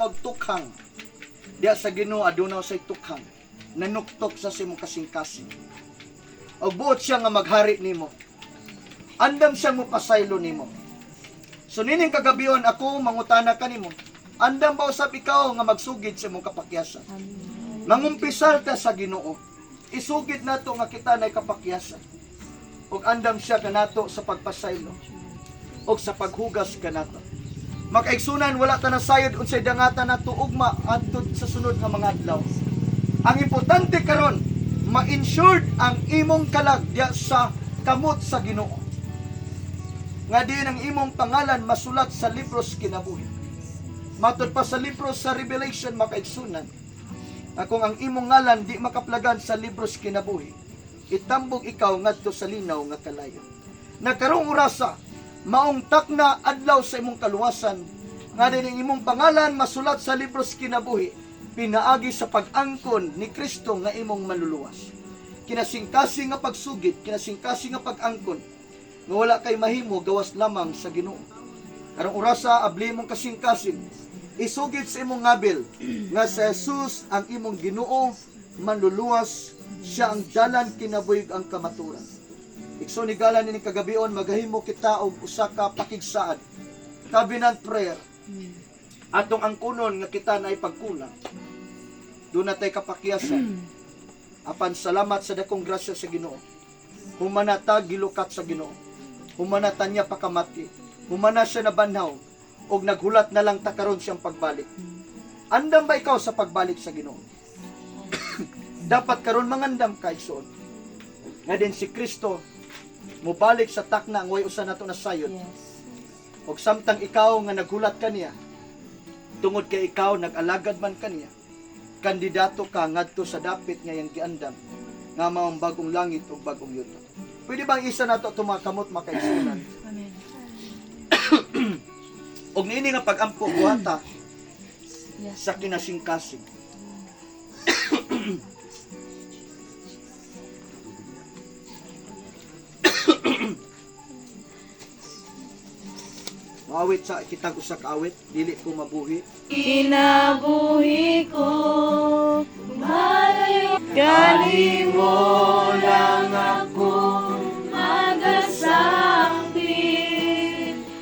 og tukhang diya sa Ginoo aduna say tukhang nanuktok sa imong kasing-kasing. Og buot siya nga maghari nimo. Andam siya mo pasaylo nimo. So nining kagabion ako mangutana kanimo. Andam ba usab ikaw nga magsugid sa imong kapakyasan? Mangumpisal ka sa Ginoo. Isugid nato nga kita nay kapakyasan. Og andam siya kanato sa pagpasaylo. Og sa paghugas kanato. Makaigsunan wala ta nasayod unsay dangatan nato ugma adto sa sunod nga mga adlaw. Ang importante karon ma-insured ang imong kalag diya sa kamot sa Ginoo. Nga din ang imong pangalan masulat sa libros kinabuhi. Matod pa sa libro sa Revelation makaigsunan. Kung ang imong ngalan di makaplagan sa libros kinabuhi, itambog ikaw ngadto sa linaw nga kalayo. Nagkarong orasa maong takna adlaw sa imong kaluwasan nga din ang imong pangalan masulat sa libros kinabuhi pinaagi sa pag-angkon ni Kristo nga imong maluluwas. Kinasingkasing nga pagsugid, kinasingkasing nga pag-angkon nga wala kay mahimo gawas lamang sa Ginoo. Karong orasa abli mong kasingkasing isugid sa imong ngabil nga sa Jesus ang imong Ginoo manluluwas, siya ang dalan kinabuhig ang kamaturan. Ikso ni galan ni kagabion magahimo kita og usa ka pakigsaad. Covenant prayer. Atong angkunon nga kita naay pagkulang. Doon na tayo kapakyasan. Apan salamat sa dakong grasya sa Ginoo. Humanata gilukat sa Ginoo. Humanata niya pakamati. Humana siya nabanhaw og naghulat na lang ta karon siyang pagbalik. Andam ba ikaw sa pagbalik sa Ginoo? Dapat karon mangandam ka igsoon. Nga din si Kristo mubalik sa takna ang way usa nato nasayod. Og samtang ikaw nga naghulat kaniya, tungod kay ikaw nag-alagad man kaniya, kandidato ka ngadto sa dapit nga yang giandam nga maong bagong langit ug bagong yuta. Pwede bang isa nato tumakamot makaigsunan? Amen. Og niini nga pag-ampo buhata Yes. sa kinasingkasing. Maawit sa kitag usa ka awit, dili ko mabuhi. Kinabuhi ko, malayo kanimo lang ako magasakit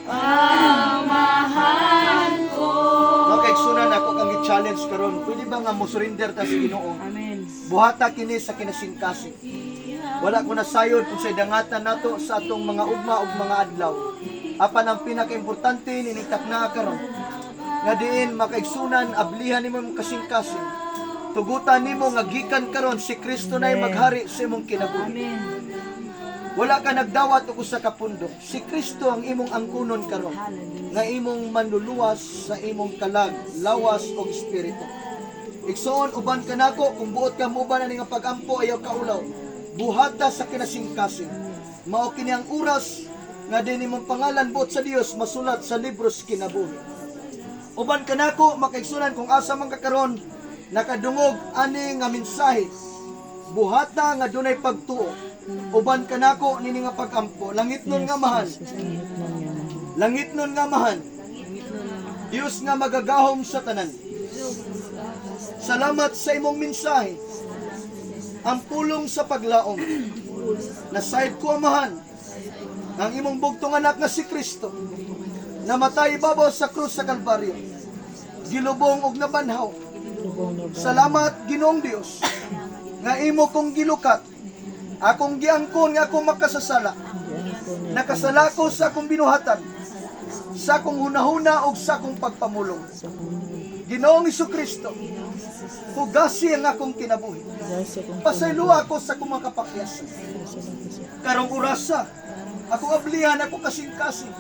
ang mahal ko. Makaigsunan ako kang i-challenge karon. Pwede ba nga mo surrender ta sa Ginoo? Amen. Buhata kini sa kinasingkasing. Wala ko nasayod unsay dangatan nato sa atong mga ugma ug mga adlaw. Apan ang pinakaimportante ninitak na karon nga diin makaigsunan ablihan nimo imong kasing-kasing. Tugutan nimo nga gikan karon si Kristo nay maghari sa imong kinabuhi. Amen. Wala ka nagdawat og usa ka pundok. Si Kristo ang imong angkunon karon nga imong manluluwas sa imong kalag, lawas ug espiritu. Igsoon uban kanako kung buot ka mo ba na nga pag-ampo ayaw ka ulaw. Buhata sa kinasingkasing. Mao kini ang oras nga din imong pangalan buot sa Dios masulat sa libros kinabuhi. Uban kanako makaigsunan kung asa man ka karon nakadungog ani nga mensahe. Buhata nga dunay pagtuo. Uban kanako nini nga pag-ampo langit nun nga mahal. Langit nun nga mahal. Dios nga magagahom sa tanan. Salamat sa imong mensahe. Ang pulong sa paglaom. Nasayod ko amahan ang imong bugtong anak nga si Kristo namatay ibabaw sa krus sa Kalbaryo, gilubong og nabanhaw. Salamat Ginoong Dios nga imo kong gilukat, akong giangkon nga akong makasasala, nakasala ko sa akong binuhatan, sa akong hunahuna ug sa akong pagpamulong. Ginoong Jesucristo, hugasi ang akong kinabuhi, pasaylo ako sa akong makapakyasan. Karong orasa ako ablihan, ako kasing-kasing.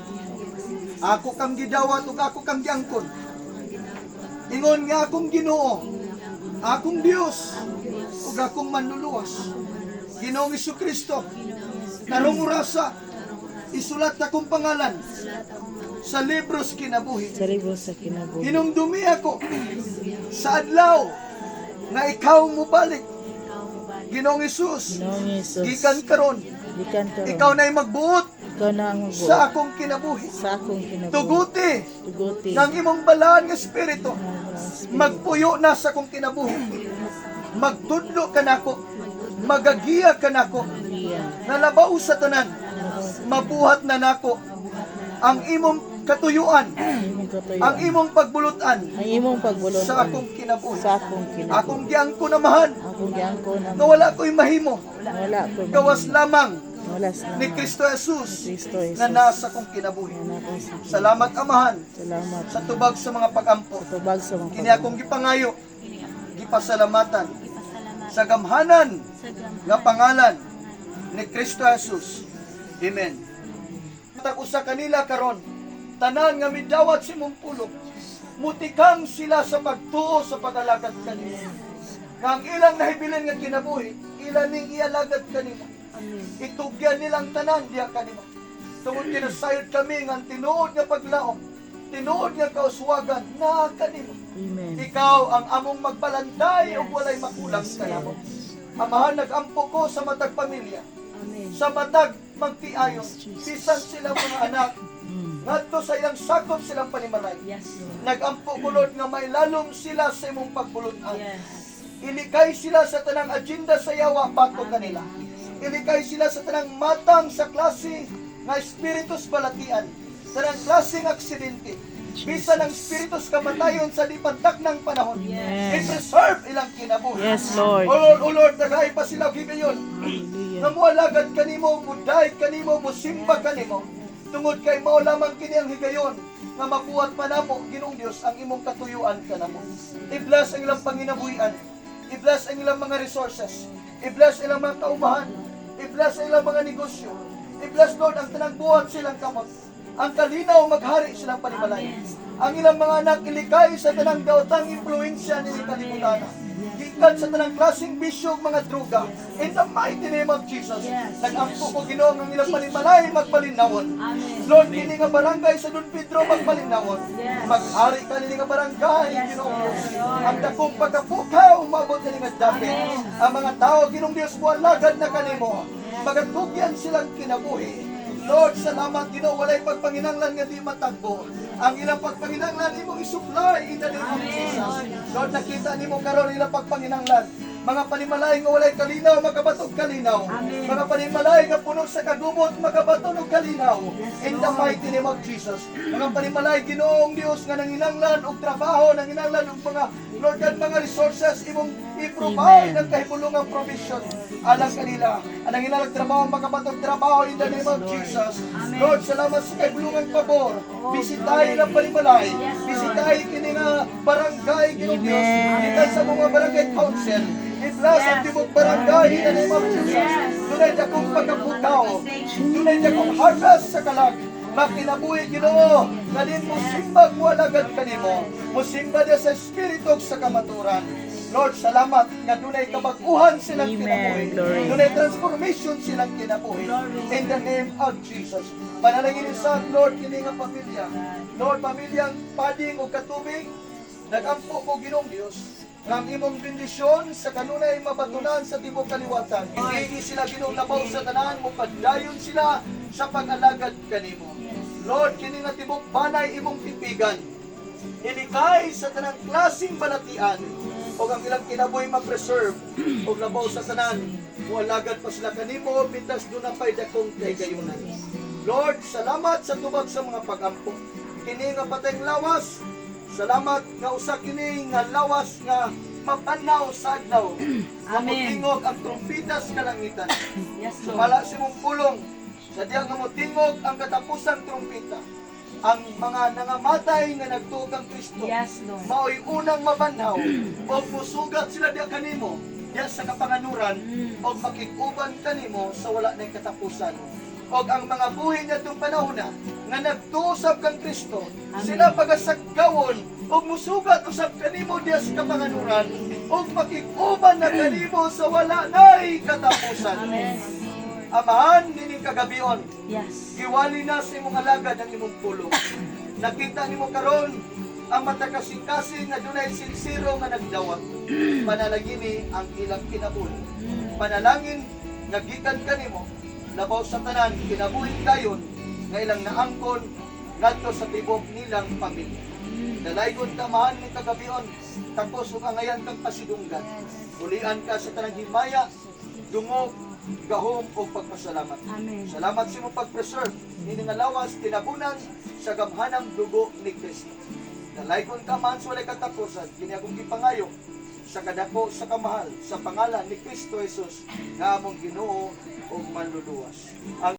Ako kang gidawat ug ako kang giangkon. Ingon nga akong Ginoo, akong Dios, ug akong manluluwas. Ginoong Jesucristo, karong orasa isulat akong pangalan sa libros kinabuhi. Sa libros sa kinabuhi. Hinumdumi ako sa adlaw nga ikaw mo balik. Ginoong Jesus, Ginoong Jesus, gikan karon gikan karon. ikaw na'y magbuot Ikaw na ang magbuot sa akong kinabuhi. sa akong kinabuhi. Tuguti Tuguti ng imong balaan nga espiritu magpuyo na sa akong kinabuhi. Magtudlo ka nako, magagiya ka nako, nalabaw sa tanan, mabuhat na nako ang imong katuyuan, ang imong pagbulutan ang imong pagbulot sa akong kinabuhi. sa akong kinabuhi. Akong giyang ko namahan, Akong giangko na nga wala ko'y mahimo, wala ko gawas lamang walas na ni Kristo Jesus Kristo Jesus na nasa kong kinabuhi. na ako sa Salamat Amahan salamat sa tubag sa mga pag-ampo. tubag sa mga Kini akong gipangayo, gipasalamatan sa gamhanan nga pangalan ni Kristo Jesus. Amen. Tag usa kanila karon, tanan nga midawat si mong pulong, mutikang sila sa pagtuo sa pag-alagad kanila. Nga ang ilang nahibilin nga kinabuhi, ilan ning ialagad kanila. Itugyan nilang tanan diya kanimo. Tungod kinasayod kami nga tinuod nga paglaom, tinuod nga kauswagan na kanimo. Amen. Ikaw ang among magbalantay ug walay makulang kanamo. Amahan, nag-ampo ko sa matag pamilya, sa matag magtiayon, bisan silang mga anak, ngadto sa ilang sakop silang panimalay. Nag-ampo ko, Lord, nga may lalom sila sa imong pagbulutan. Ilikay sila sa tanang agenda sa yawa bato kanila. Ilikay sila sa tanang matang sa klase nga espiritus balatian, tanang klaseng aksidente, bisan ang espiritus kamatayon sa lipantak ng panahon. I-preserve ilang kinabuhi. Yes, Lord. O Lord, nagay pa sila gigayon. Hallelujah. Nga mualagad kanimo, muday kanimo, musimba kanimo. Tungod kay mao lamang kini ang higayon nga mabuhat manamo Ginoong Dios ang imong katuyuan kanamo. I-bless ang ilang panginabuhian. I-bless ang ilang mga resources. I-bless ilang mga kaubahan. I-bless ang ilang mga negosyo. I-bless, Lord, ang tanang buhat silang kamot. Ang kalinaw maghari silang panimalay. Ang ilang mga anak ilikay sa tanang daotang impluensya ni kalibutan. Gikan sa tanang klaseng bisyo mga droga. In the mighty name of Jesus. Nag-ampo ko, Ginoo, ang ilang panimalay magpalinawon. Lord, kini nga barangay sa Don Pedro magpalinawon. Maghari ka nini nga barangay, Ginoo. Ang dakong pagkapukaw umabot kini nga dapit. Ang mga tao, Ginoong Dios, mualagad na kanimo. Magatugyan silang kinabuhi. Lord, salamat, Ginoo, walay pagpanginanglan nga di matagbo. Ang ilang pagpanginanglan imo isupply in the name of Jesus. Lord, nakita nimo karon ilang pagpanginanglan. Mga panimalay nga walay kalinaw, makabatog kalinaw. Mga panimalay nga puno sa kagubot, makabaton og kalinaw. In the mighty name of Jesus. Mga panimalay, Ginoong Dios, nga nanginanglan og trabaho, nanginanglan og mga Lord God, mga resources imong i-provide ng kahibulungang provision alang kanila. Ang nanginanglan trabaho, makabatog trabaho in the name of Jesus. Lord, salamat sa kahibulungang pabor. Bisitahin ang panimalay. Bisitahin kini nga barangay, Ginoong Dios. Ikan sa mga barangay council. I-bless ang tibok barangay in the name of Jesus. Tunay na kong pagkapukaw. Tunay na kong harvest sa kalag. Makinabuhi, Ginoo. Kalin mo simbag mo alagad kanimo. Musimba niya sa espiritu sa kamaturan. Lord, salamat nga dunay kabaguhan silang kinabuhi. Dunay transformation silang kinabuhi. In the name of Jesus. Panalangin sa Lord, kini nga pamilya. Lord, pamilyang pading o katubig. Nagampo ko, Ginoong Dios, ng imong bendisyon sa kanunay mabatunan sa tibok kaliwatan. Hindi sila ginulabaw sa tanan mo, pagdayon sila sa pag-alagad kanimo. Lord, kini nga tibok banay imong tipigan. Ilikay sa tanang klaseng balatian o ang ilang kinabuhi ma-preserve o labaw sa tanan. Mualagad pa sila kanimo, pintas doon ang pa'y dakong kayunan. Lord, salamat sa tubag sa mga pag-ampo. Kini nga patayng lawas, salamat nga usa kini nga lawas nga mapanaw sa adlaw. Mamutingog ang trompitas kalangitan. Pala si mong pulong, sa diya nga mutingog ang katapusang trompita. Ang mga nangamatay nga nagtuog ang Kristo. Mao'y unang mabanhaw o musugat sila diya kanimo diya sa kapanganuran o makikuban kanimo sa wala na katapusan. O ang mga buhi niya itong panahon na nga nagtuusap kang Kristo, sila pagasagkawon o musugat usap kanimo diya sa kapanganuran o makikuban na kanimo sa wala na'y katapusan. Amahan, nining kagabion, iwali na sa imong alagad ang imong pulong. Nakita nimo karon ang matakasing-kasing nga dunay sinsiro nga nagdawat. Panalagini ang ilang kinabuhi. Panalangin nga gikan kanimo labaw sa tanan kinabuhi dayon nga ilang naangkon ngadto sa tibok nilang pamilya. Dalaygon ka mahal ni kagabion, tapos ug angayan kang pasidunggan. Ulian ka sa tanang himaya, dungog, gahom o pagpasalamat. Amen. Salamat sa imong pag-preserve ni nga lawas tinabunan sa gamhanang dugo ni Kristo. Dalaygon ka man sa walay katapusan, kini akong gipangayo sa kadako sa kamahal sa pangalan ni Kristo Jesus nga among Ginoo ug manluluwas. Ang